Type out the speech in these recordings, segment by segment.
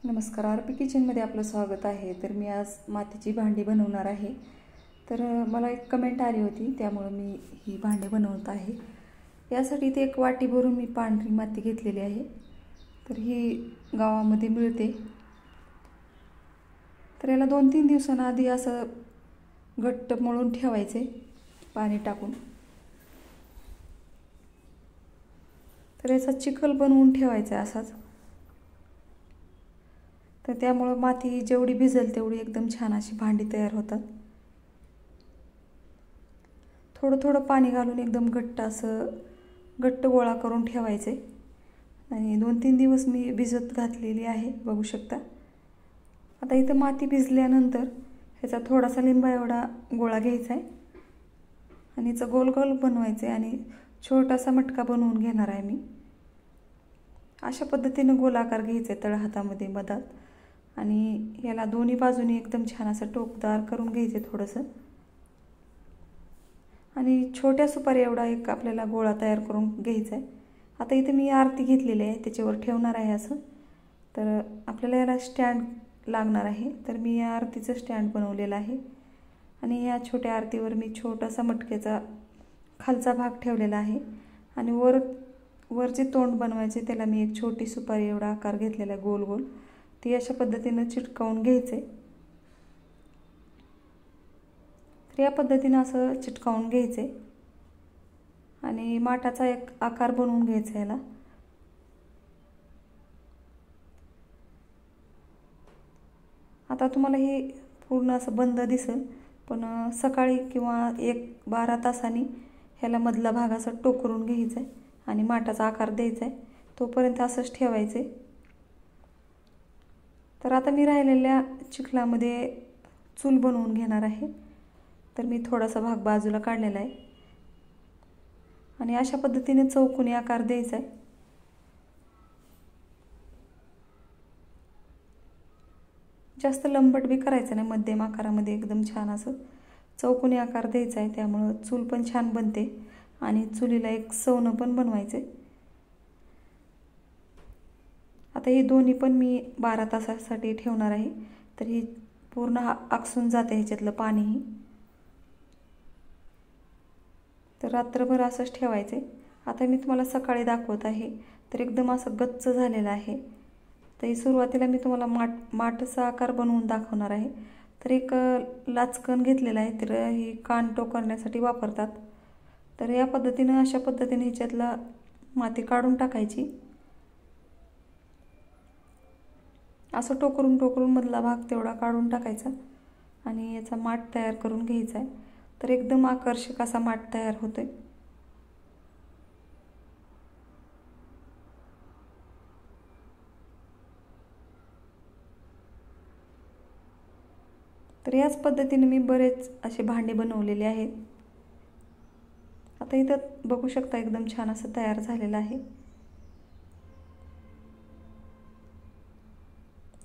नमस्कार, आरपी किचनमध्ये आपलं स्वागत आहे. तर मी आज मातीची भांडी बनवणार आहे. तर मला एक कमेंट आली होती, त्यामुळे मी ही भांडी बनवत आहे. यासाठी इथे एक वाटी भरून मी पांढरी माती घेतलेली आहे. तर ही गावामध्ये मिळते. तर याला 2-3 दिवसांआधी असं घट्ट मळून ठेवायचे पाणी टाकून. तर याचा चिखल बनवून ठेवायचा असाच. तर त्यामुळे माती जेवढी भिजेल तेवढी एकदम छान अशी भांडी तयार होतात. थोडं थोडं पाणी घालून एकदम घट्ट गोळा करून ठेवायचे. आणि 2-3 दिवस मी भिजत घातलेली आहे, बघू शकता. आता इथं माती भिजल्यानंतर ह्याचा थोडासा लिंबा एवढा गोळा घ्यायचा आहे आणि याचं गोल गोल बनवायचं आहे आणि छोटासा मटका बनवून घेणार आहे मी. अशा पद्धतीने गोलाकार घ्यायचा आहे तळहातामध्ये मधात आणि याला दोन्ही बाजूनी एकदम छान असं टोकदार करून घ्यायचे थोडंसं. आणि छोट्या सुपारी एवढा एक आपल्याला गोळा तयार करून घ्यायचा आहे. आता इथे मी आरती घेतलेली आहे, त्याच्यावर ठेवणार आहे असं. तर आपल्याला याला स्टँड लागणार आहे. तर मी या आरतीचं स्टँड बनवलेलं आहे आणि या छोट्या आरतीवर मी छोटासा मटक्याचा खालचा भाग ठेवलेला आहे आणि वर जे तोंड बनवायचे त्याला मी एक छोटी सुपारी एवढा आकार घेतलेला आहे गोल गोल. ती अशा पद्धतीनं चिटकावून घ्यायचे. तर या पद्धतीनं असं चिटकावून घ्यायचे आणि माठाचा एक आकार बनवून घ्यायचा याला. आता तुम्हाला हे पूर्ण असं बंद दिसेल, पण सकाळी किंवा 1-12 तासांनी ह्याला मधला भाग असा टोकरून घ्यायचा आहे आणि माठाचा आकार द्यायचा आहे. तोपर्यंत असंच ठेवायचे. तर आता मी राहिलेल्या चिखलामध्ये चूल बनवून घेणार आहे. तर मी थोडासा भाग बाजूला काढलेला आहे आणि अशा पद्धतीने चौकोनी आकार द्यायचा आहे. जास्त लंबट बी करायचं नाही, मध्यम आकारामध्ये एकदम छान असं चौकोनी आकार द्यायचा आहे. त्यामुळं चूल पण छान बनते आणि चुलीला एक सवनं पण बनवायचे. आता हे दोन्ही पण मी 12 तासासाठी ठेवणार आहे. तर ही पूर्ण आकसून जाते ह्याच्यातलं पाणीही. तर रात्रभर असंच ठेवायचे. आता मी तुम्हाला सकाळी दाखवत आहे. तर एकदम असं गच्च झालेलं आहे. तर सुरुवातीला मी तुम्हाला माठाचा आकार बनवून दाखवणार आहे. तर एक लाचकन घेतलेला आहे. तर ही कानटो करण्यासाठी वापरतात. तर या पद्धतीनं अशा पद्धतीने ह्याच्यातला माती काढून टाकायची. असं टोकरून मधला भाग तेवढा काढून टाकायचा आणि याचा माठ तयार करून घ्यायचा आहे. तर एकदम आकर्षक असा माठ तयार होतोय. तर याच पद्धतीने मी बरेच असे भांडे बनवलेले आहेत. आता इथं बघू शकता एकदम छान असं तयार झालेलं आहे.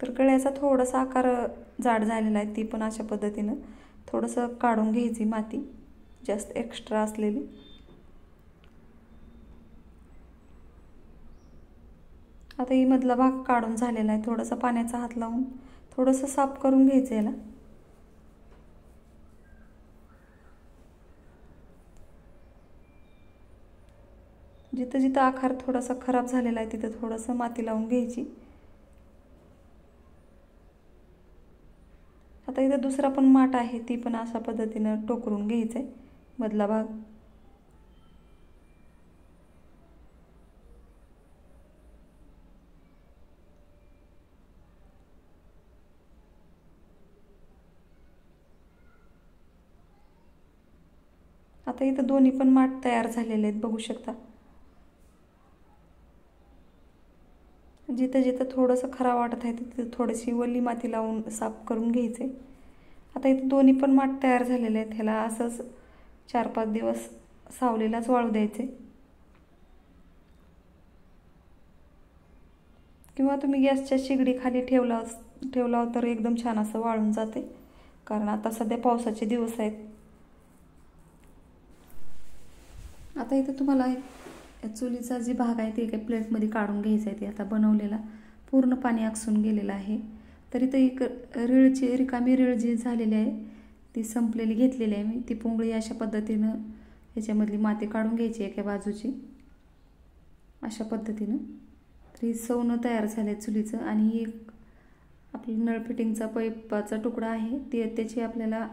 तर गळ्याचा थोडासा आकार जाड झालेला आहे. ती पण अशा पद्धतीनं थोडंसं काढून घ्यायची माती जास्त एक्स्ट्रा असलेली. आता ही मधला भाग काढून झालेला आहे. थोडासा पाण्याचा हात लावून थोडंसं साफ करून घ्यायचं याला. जिथं जिथं आकार थोडासा खराब झालेला आहे तिथं थोडंसं माती लावून घ्यायची. आता इथं दुसरा पण माठ आहे, ती पण अशा पद्धतीनं टोकरून घ्यायचं आहे मधला भाग. आता इथं दोन्ही पण माठ तयार झालेले आहेत, बघू शकता. जिथं जिथं थोडंसं खराब वाटत आहे तिथं थोडीशी वल्ली माती लावून साफ करून घ्यायचे. आता इथं दोन्ही पण माठ तयार झालेले आहेत. ह्याला असंच 4-5 दिवस सावलीलाच वाळू द्यायचे किंवा तुम्ही गॅसच्या शेगडीखाली ठेवला तर एकदम छान असं वाळून जाते. कारण आता सध्या पावसाचे दिवस आहेत. आता इथं तुम्हाला चुलीचा जे भाग आहे ते एका प्लेटमध्ये काढून घ्यायचा आहे. ते आता बनवलेला पूर्ण पाणी आकसून गेलेलं आहे. तरी तर एक रिकामी रीळ जी झालेली आहे ती संपलेली घेतलेली आहे मी. ती पोंगळी अशा पद्धतीनं ह्याच्यामधली माती काढून घ्यायची एका बाजूची अशा पद्धतीनं. तर ही सवनं तयार झाले चुलीचं. आणि एक आपली नळ फिटिंगचा पाईपाचा तुकडा आहे त्याची आपल्याला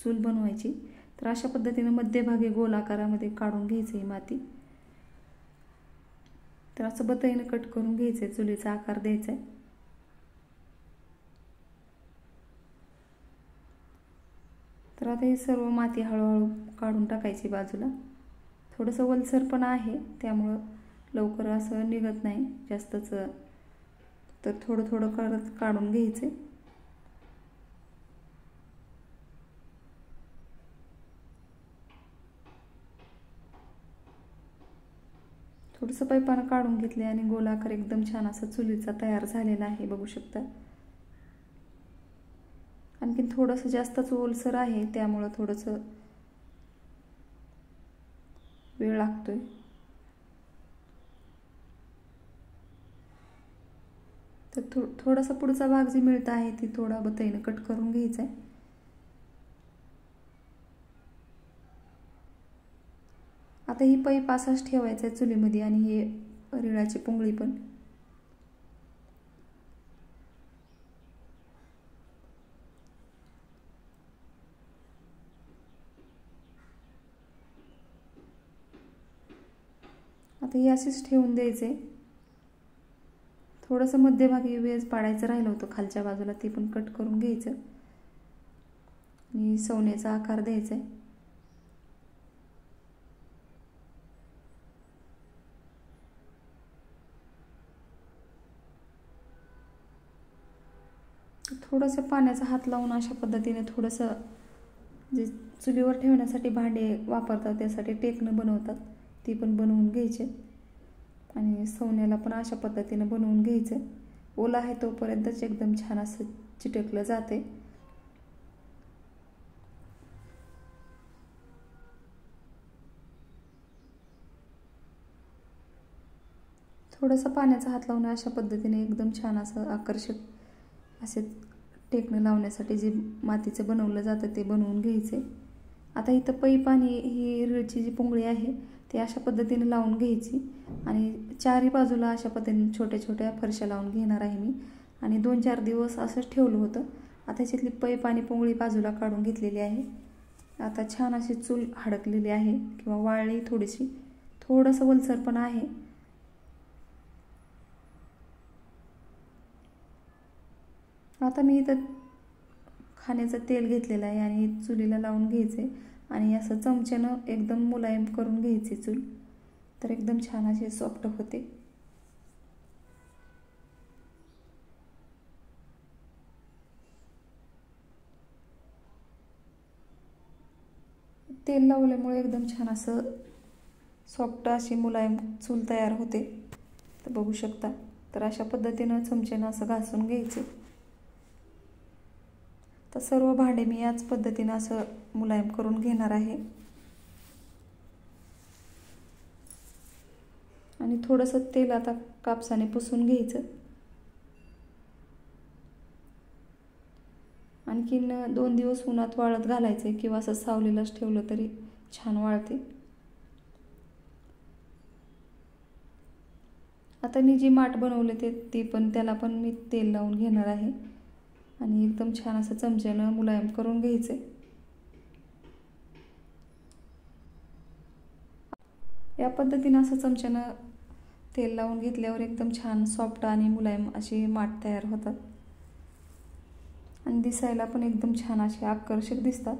चूल बनवायची. तर अशा पद्धतीनं मध्यभागी गोल आकारामध्ये काढून घ्यायचं ही माती. तर असं बत्ताईनं कट करून घ्यायचं आहे, चुलीचा आकार द्यायचा आहे. तर आता ही सर्व माती हळूहळू काढून टाकायची बाजूला. थोडंसं ओलसरपणा आहे त्यामुळं लवकर असं निघत नाही जास्तच, तर थोडं थोडं करत काढून घ्यायचे. थोडंसं पाईपानं काढून घेतले आणि गोलाकार एकदम छान असा चुलीचा तयार झालेला आहे, बघू शकता. आणखीन थोडंसं जास्तच ओलसर आहे त्यामुळं थोडंसं वेळ लागतोय. तर थोडासा पुढचा भाग जी मिळत आहे ती थोडा बत्ताईनं कट करून घ्यायचा आहे. आता ही पाईप असाच ठेवायचा आहे चुलीमध्ये आणि हे रिळाची पोंगळी पण. आता ही अशीच ठेवून द्यायचे. थोडंसं मध्यभागी वेज पाडायचं राहिलं होतं खालच्या बाजूला, ते पण कट करून घ्यायचं आणि सवनेचा आकार द्यायचा आहे. थोडंसं पाण्याचा हात लावून अशा पद्धतीने थोडंसं जे चुलीवर ठेवण्यासाठी भांडे वापरतात त्यासाठी टेकणं बनवतात ती पण बनवून घ्यायचे. आणि सवण्याला पण अशा पद्धतीने बनवून घ्यायचं. ओला आहे तोपर्यंतच एकदम छान असं चिटकलं जाते. थोडंसं पाण्याचा हात लावून अशा पद्धतीने एकदम छान असं आकर्षक असे टेकणं लावण्यासाठी जे मातीचं बनवलं जातं ते बनवून घ्यायचे. आता इथं पैप आणि ही रिळची जी पोंगळी आहे ती अशा पद्धतीने लावून घ्यायची आणि चारही बाजूला अशा पद्धतीने छोट्या छोट्या फरशा लावून घेणार आहे मी. आणि 2-4 दिवस असंच ठेवलं होतं. आता ह्याच्यातली पैप आणि पोंगळी बाजूला काढून घेतलेली आहे. आता छान अशी चूल हडकलेली आहे किंवा वाळली थोडीशी, थोडंसं ओलसरपण आहे. आता मी इथं खाण्याचं तेल घेतलेलं आहे आणि चुलीला लावून घ्यायचे आणि असं चमच्यानं एकदम मुलायम करून घ्यायचे चूल. तर एकदम छान असे सॉफ्ट होते. तेल लावल्यामुळे एकदम छान असं सॉफ्ट अशी मुलायम चूल तयार होते. तर बघू शकता. तर अशा पद्धतीनं चमच्यानं असं घासून घ्यायचे. तर सर्व भांडे मी याच पद्धतीनं असं मुलायम करून घेणार आहे. आणि थोडंसं तेल आता कापसाने पुसून घ्यायचं. आणखीन 2 दिवस उन्हात वाळत घालायचे किंवा असं सावलीलाच ठेवलं तरी छान वाळते. आता मी जी माठ बनवले ती पण त्याला पण मी तेल लावून घेणार आहे आणि एकदम छान असं चमच्यानं मुलायम करून घ्यायचे. या पद्धतीनं असं चमच्यानं तेल लावून घेतल्यावर एकदम छान सॉफ्ट आणि मुलायम अशी माठ तयार होतात आणि दिसायला पण एकदम छान असे आकर्षक दिसतात.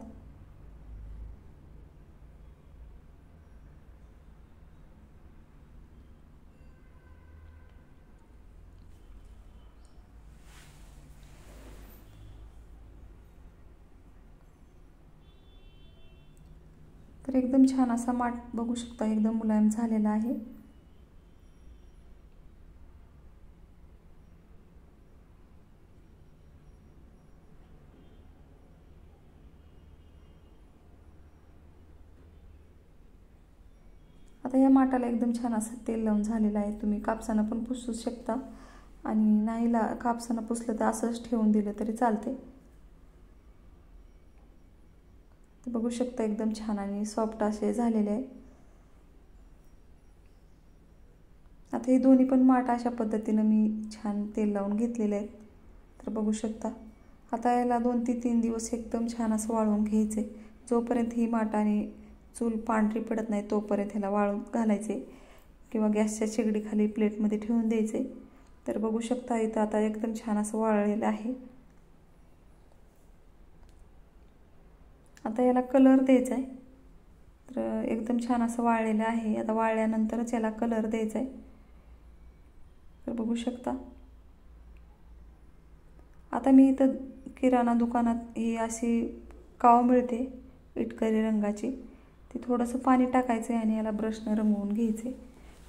तर एकदम छान असा माठ बघू शकता एकदम मुलायम झालेला आहे. आता या माठाला एकदम छान असं तेल लावून झालेलं आहे. तुम्ही कापसानं पण पुसू शकता आणि नाही कापसानं पुसलं तर असंच ठेवून दिलं तरी चालते. ते बघू शकता एकदम छान आणि सॉफ्ट असे झालेले आहे. आता हे दोन्ही पण माठ अशा पद्धतीनं मी छान तेल लावून घेतलेले आहेत. तर बघू शकता. आता याला 2 ते 3 दिवस एकदम छान असं वाळवून घ्यायचे. जोपर्यंत ही माठ आणि चूल पांढरी पडत नाही तोपर्यंत ह्याला वाळून घालायचे किंवा गॅसच्या शेगडीखाली प्लेटमध्ये ठेवून द्यायचे. तर बघू शकता इथं आता एकदम छान असं वाळलेलं आहे. आता याला कलर द्यायचा आहे. तर एकदम छान असं वाळलेलं आहे. आता वाळल्यानंतरच याला कलर द्यायचा आहे. तर बघू शकता. आता मी इथं किराणा दुकानात ही अशी काव मिळते इटकरी रंगाची. ते थोडंसं पाणी टाकायचं आहे आणि याला ब्रशनं रंगवून घ्यायचे.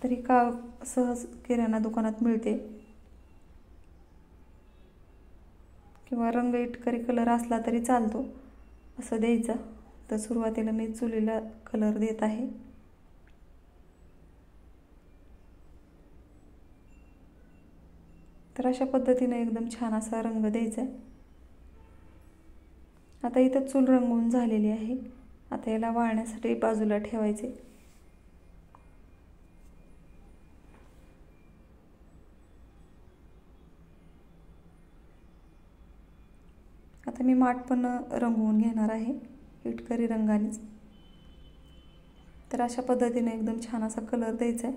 तर ही काव सहज किराणा दुकानात मिळते किंवा रंग इटकरी कलर असला तरी चालतो, असं द्यायचं. तर सुरुवातीला मी चुलीला कलर देत आहे. तर अशा पद्धतीने एकदम छान असा रंग द्यायचा आहे. आता इथं चूल रंगवून झालेली आहे. आता याला वाळण्यासाठी बाजूला ठेवायचे. आता मी माठ पण रंगवून घेणार आहे इटकरी रंगानेच. तर अशा पद्धतीने एकदम छान असा कलर द्यायचा आहे.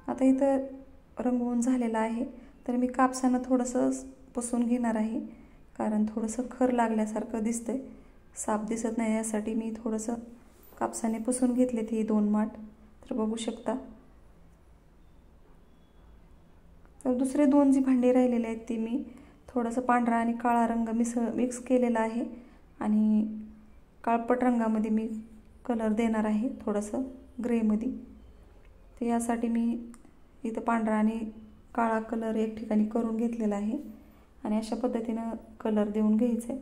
आता इथं रंगवून झालेला आहे. तर मी कापसानं थोडंसं पुसून घेणार आहे, कारण थोडंसं खर लागल्यासारखं दिसतंय, साफ दिसत नाही, यासाठी मी थोडंसं कापसाने पुसून घेतले ती 2 माठ. तर बघू शकता. तर दुसरे 2 जी भांडी राहिलेले आहेत ती मी थोडंसं पांढरा आणि काळा रंग मिक्स केलेला आहे आणि काळपट रंगामध्ये मी कलर देणार आहे, थोडंसं ग्रेमध्ये. तर यासाठी मी इथं पांढरा आणि काळा कलर एक ठिकाणी करून घेतलेला आहे आणि अशा पद्धतीनं कलर देऊन घ्यायचं आहे.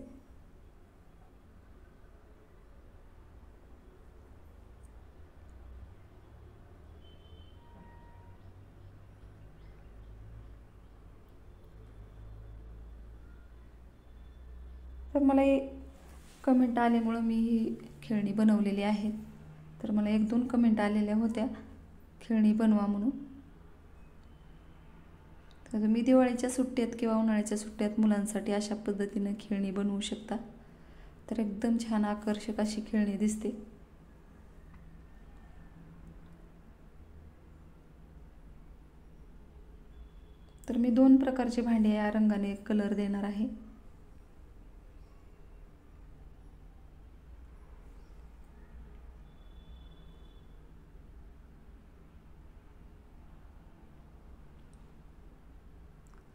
तर मला हे कमेंट आल्यामुळं मी ही खेळणी बनवलेली आहेत. तर मला 1-2 कमेंट आलेल्या होत्या खेळणी बनवा म्हणून. तर तुम्ही दिवाळीच्या सुट्ट्यात किंवा उन्हाळ्याच्या सुट्ट्यात मुलांसाठी अशा पद्धतीनं खेळणी बनवू शकता. तर एकदम छान आकर्षक अशी खेळणी दिसते. तर मी 2 प्रकारचे भांडे या रंगाने कलर देणार आहे.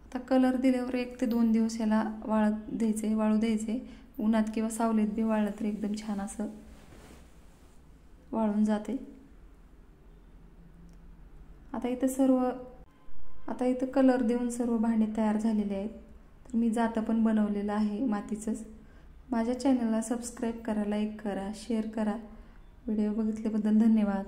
आता कलर दिल्यावर 1 ते 2 दिवस याला वाळू द्यायचे. उन्हात किंवा सावलीत बी वाळलं तर एकदम छान असं वाळून जाते. आता इथं कलर देऊन सर्व भांडे तयार झालेले आहेत. तर मी जातं पण बनवलेलं आहे मातीचंच. माझ्या चॅनलला सबस्क्राईब करा, लाईक करा, शेअर करा. व्हिडिओ बघितल्याबद्दल धन्यवाद.